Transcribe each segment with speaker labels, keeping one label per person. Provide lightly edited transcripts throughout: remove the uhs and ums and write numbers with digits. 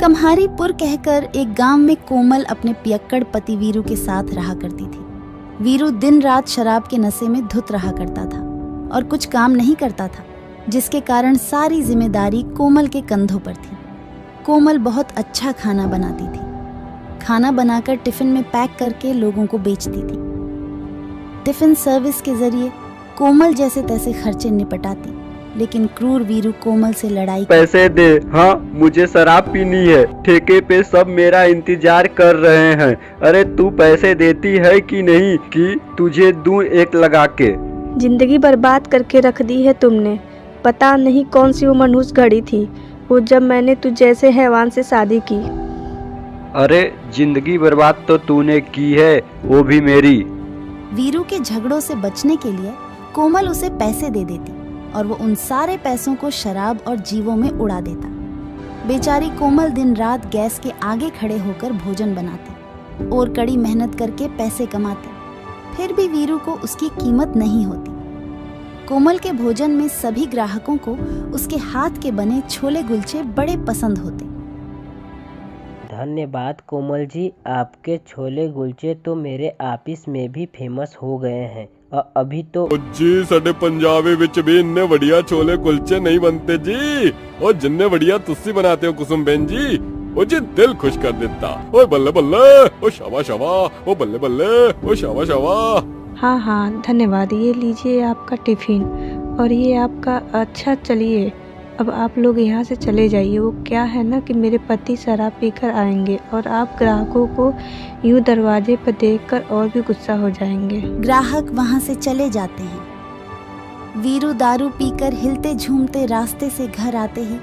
Speaker 1: कम्हारीपुर कहकर एक गांव में कोमल अपने पियक्कड़ पति वीरू के साथ रहा करती थी। वीरू दिन रात शराब के नशे में धुत रहा करता था और कुछ काम नहीं करता था, जिसके कारण सारी जिम्मेदारी कोमल के कंधों पर थी। कोमल बहुत अच्छा खाना बनाती थी। खाना बनाकर टिफिन में पैक करके लोगों को बेचती थी। टिफिन सर्विस के जरिए कोमल जैसे तैसे खर्चे निपटाती, लेकिन क्रूर वीरू कोमल से लड़ाई
Speaker 2: पैसे दे, हाँ मुझे शराब पीनी है, ठेके पे सब मेरा इंतजार कर रहे हैं। अरे तू पैसे देती है कि नहीं कि तुझे दूं एक लगा के।
Speaker 3: जिंदगी बर्बाद करके रख दी है तुमने। पता नहीं कौन सी वो मनहूस घड़ी थी वो जब मैंने तुझ जैसे हैवान से शादी की।
Speaker 2: अरे जिंदगी बर्बाद तो तूने की है, वो भी मेरी।
Speaker 1: वीरू के झगड़ों से बचने के लिए कोमल उसे पैसे दे देती और वो उन सारे पैसों को शराब और जीवों में उड़ा देता। बेचारी कोमल दिन रात गैस के आगे खड़े होकर भोजन बनाती और कड़ी मेहनत करके पैसे कमाती, फिर भी वीरू को उसकी कीमत नहीं होती। कोमल के भोजन में सभी ग्राहकों को उसके हाथ के बने छोले गुलचे बड़े पसंद होते।
Speaker 4: धन्यवाद कोमल जी, आपके छोले गुलचे तो मेरे ऑफिस में भी फेमस हो गए हैं। अभी तो
Speaker 5: जी साडे पंजाबी विच भी इन्ने बढ़िया छोले कुलचे नहीं बनते जी, और जिन्ने बढ़िया तुसी बनाते हो कुसुम बहन जी, ओ जी दिल खुश कर देता। ओए बल्ले बल्ले, ओ शाबा शाबा, ओ बल्ले बल्ले, ओ शाबा शाबा।
Speaker 3: हाँ हाँ धन्यवाद, ये लीजिए आपका टिफिन और ये आपका। अच्छा चलिए अब आप लोग यहाँ से चले जाइए। वो क्या है ना कि मेरे पति शराब पीकर आएंगे और आप ग्राहकों को यूं दरवाजे पर देखकर और भी गुस्सा हो जाएंगे।
Speaker 1: ग्राहक वहाँ से चले जाते हैं। वीरू दारू पीकर हिलते झूमते रास्ते से घर आते ही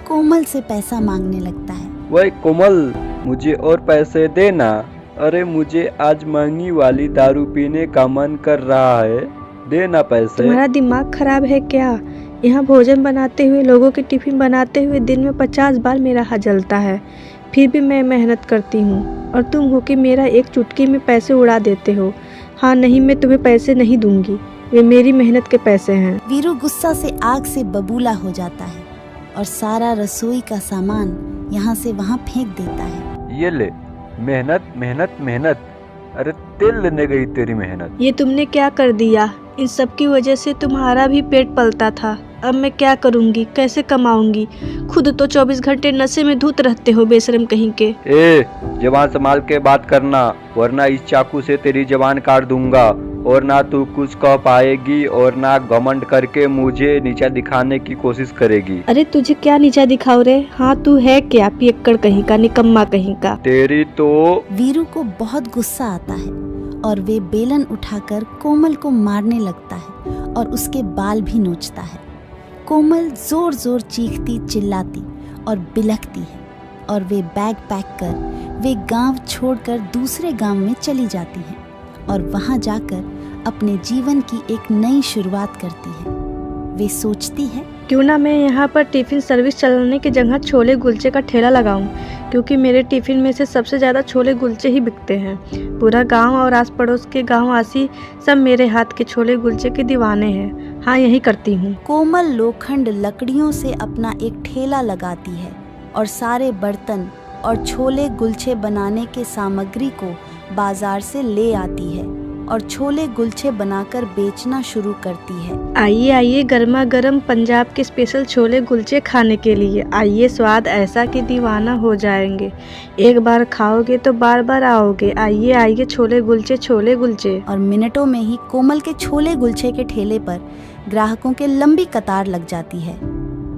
Speaker 1: कोमल से पैसा मांगने लगता है।
Speaker 2: वही कोमल, मुझे और पैसे देना। अरे मुझे आज महंगी वाली दारू पीने का मन कर रहा है, देना पैसे।
Speaker 3: तुम्हारा दिमाग खराब है क्या? यहाँ भोजन बनाते हुए, लोगों के टिफिन बनाते हुए दिन में 50 बार मेरा हाथ जलता है, फिर भी मैं मेहनत करती हूँ और तुम हो कि मेरा एक चुटकी में पैसे उड़ा देते हो। हाँ नहीं, मैं तुम्हें पैसे नहीं दूंगी, वे मेरी मेहनत के पैसे हैं।
Speaker 1: वीरू गुस्सा से आग से बबूला हो जाता है और सारा रसोई का सामान यहाँ से वहाँ फेंक देता है।
Speaker 2: ये ले, मेहनत मेहनत मेहनत। अरे तेल लेने गई तेरी मेहनत।
Speaker 3: ये तुमने क्या कर दिया? इन सब की वजह से तुम्हारा भी पेट पलता था। अब मैं क्या करूंगी, कैसे कमाऊंगी? खुद तो 24 घंटे नशे में धुत रहते हो, बेशरम कहीं के।
Speaker 2: ए, जबान संभाल के बात करना, वरना इस चाकू से तेरी जबान काट दूंगा और ना तू कुछ कह पाएगी और ना घमंड करके मुझे नीचा दिखाने की कोशिश करेगी।
Speaker 3: अरे तुझे क्या नीचा दिखाओ रे? हाँ तू है क्या पियक्कड़ कहीं का, निकम्मा कहीं का।
Speaker 2: तेरी तो।
Speaker 1: वीरू को बहुत गुस्सा आता है और वे बेलन उठाकर कोमल को मारने लगता है और उसके बाल भी नोचता है। कोमल जोर जोर चीखती चिल्लाती और बिलखती है और वे बैग पैक कर वे गांव छोड़कर दूसरे गांव में चली जाती हैं और वहां जाकर अपने जीवन की एक नई शुरुआत करती है। वे सोचती है
Speaker 3: क्यों ना मैं यहाँ पर टिफिन सर्विस चलाने की जगह छोले गुलचे का ठेला लगाऊं, क्योंकि मेरे टिफिन में से सबसे ज़्यादा छोले गुलचे ही बिकते हैं। पूरा गांव और आस पड़ोस के गांववासी सब मेरे हाथ के छोले गुलचे के दीवाने हैं। हाँ यही करती हूँ।
Speaker 1: कोमल लोखंड लकड़ियों से अपना एक ठेला लगाती है और सारे बर्तन और छोले गुलछे बनाने के सामग्री को बाजार से ले आती है और छोले गुलछे बनाकर बेचना शुरू करती है।
Speaker 3: आइए आइए गर्मा गर्म पंजाब के स्पेशल छोले गुलचे खाने के लिए आइए, स्वाद ऐसा कि दीवाना हो जाएंगे। एक बार खाओगे तो बार बार आओगे। आइए आइए छोले गुलचे, छोले गुलचे।
Speaker 1: और मिनटों में ही कोमल के छोले गुलछे के ठेले पर ग्राहकों के लंबी कतार लग जाती है।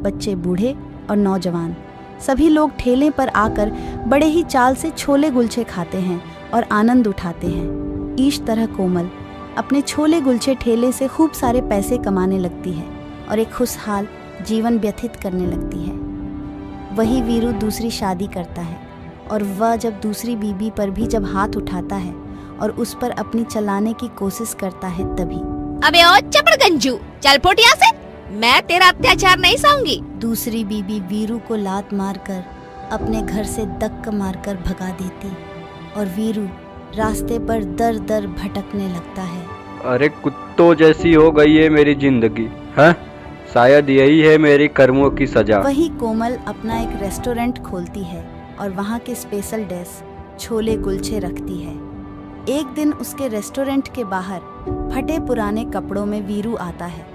Speaker 1: बच्चे, बूढ़े और नौजवान सभी लोग ठेले पर आकर बड़े ही चाल से छोले गुलछे खाते हैं और आनंद उठाते हैं। इस तरह कोमल अपने छोले गुलछे ठेले से खूब सारे पैसे कमाने लगती है और एक खुशहाल जीवन व्यतीत करने लगती है। वही वीरू दूसरी शादी करता है और वह जब दूसरी बीबी पर भी जब हाथ उठाता है और उस पर अपनी चलाने की कोशिश करता है तभी।
Speaker 6: अबे ओ चपड़गंजू, चल फुट यहाँ से, मैं तेरा अत्याचार नहीं सहूंगी।
Speaker 1: दूसरी बीबी वीरू को लात मारकर अपने घर से धक्का मारकर भगा देती और वीरू रास्ते पर दर दर भटकने लगता है।
Speaker 2: अरे कुत्तों जैसी हो गई है मेरी जिंदगी, हाँ? शायद यही है मेरी कर्मों की सजा।
Speaker 1: वही कोमल अपना एक रेस्टोरेंट खोलती है और वहाँ के स्पेशल डिश छोले कुलचे रखती है। एक दिन उसके रेस्टोरेंट के बाहर फटे पुराने कपड़ों में वीरू आता है।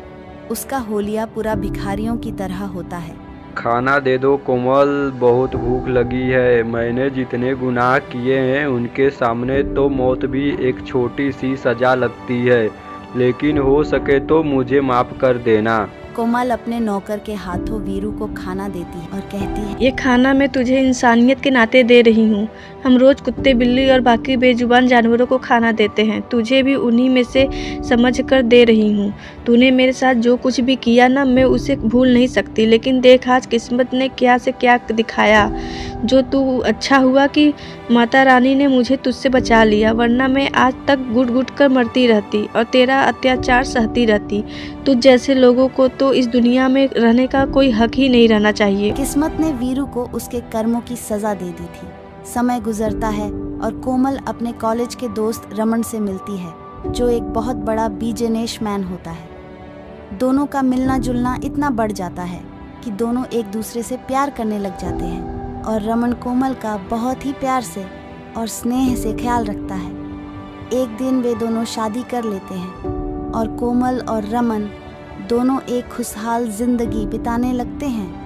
Speaker 1: उसका होलिया पूरा भिखारियों की तरह होता है।
Speaker 2: खाना दे दो कोमल, बहुत भूख लगी है। मैंने जितने गुनाह किए हैं उनके सामने तो मौत भी एक छोटी सी सजा लगती है, लेकिन हो सके तो मुझे माफ कर देना।
Speaker 1: कोमल अपने नौकर के हाथों वीरू को खाना देती है और कहती है,
Speaker 3: ये खाना मैं तुझे इंसानियत के नाते दे रही हूँ। हम रोज कुत्ते, बिल्ली और बाकी बेजुबान जानवरों को खाना देते हैं, तुझे भी उन्हीं में से समझ कर दे रही हूँ। तूने मेरे साथ जो कुछ भी किया ना, मैं उसे भूल नहीं सकती, लेकिन देख आज किस्मत ने क्या से क्या दिखाया। जो तू अच्छा हुआ कि माता रानी ने मुझे तुझसे बचा लिया, वरना मैं आज तक घुट घुट कर मरती रहती और तेरा अत्याचार सहती रहती। तुझ जैसे लोगों को तो इस दुनिया में रहने का कोई हक ही नहीं रहना चाहिए।
Speaker 1: किस्मत ने वीरू को उसके कर्मों की सजा दे दी थी। समय गुजरता है और कोमल अपने कॉलेज के दोस्त रमन से मिलती है, जो एक बहुत बड़ा बिजनेस मैन होता है। दोनों का मिलना जुलना इतना बढ़ जाता है कि दोनों एक दूसरे से प्यार करने लग जाते हैं और रमन कोमल का बहुत ही प्यार से और स्नेह से ख्याल रखता है। एक दिन वे दोनों शादी कर लेते हैं और कोमल और रमन दोनों एक खुशहाल जिंदगी बिताने लगते हैं।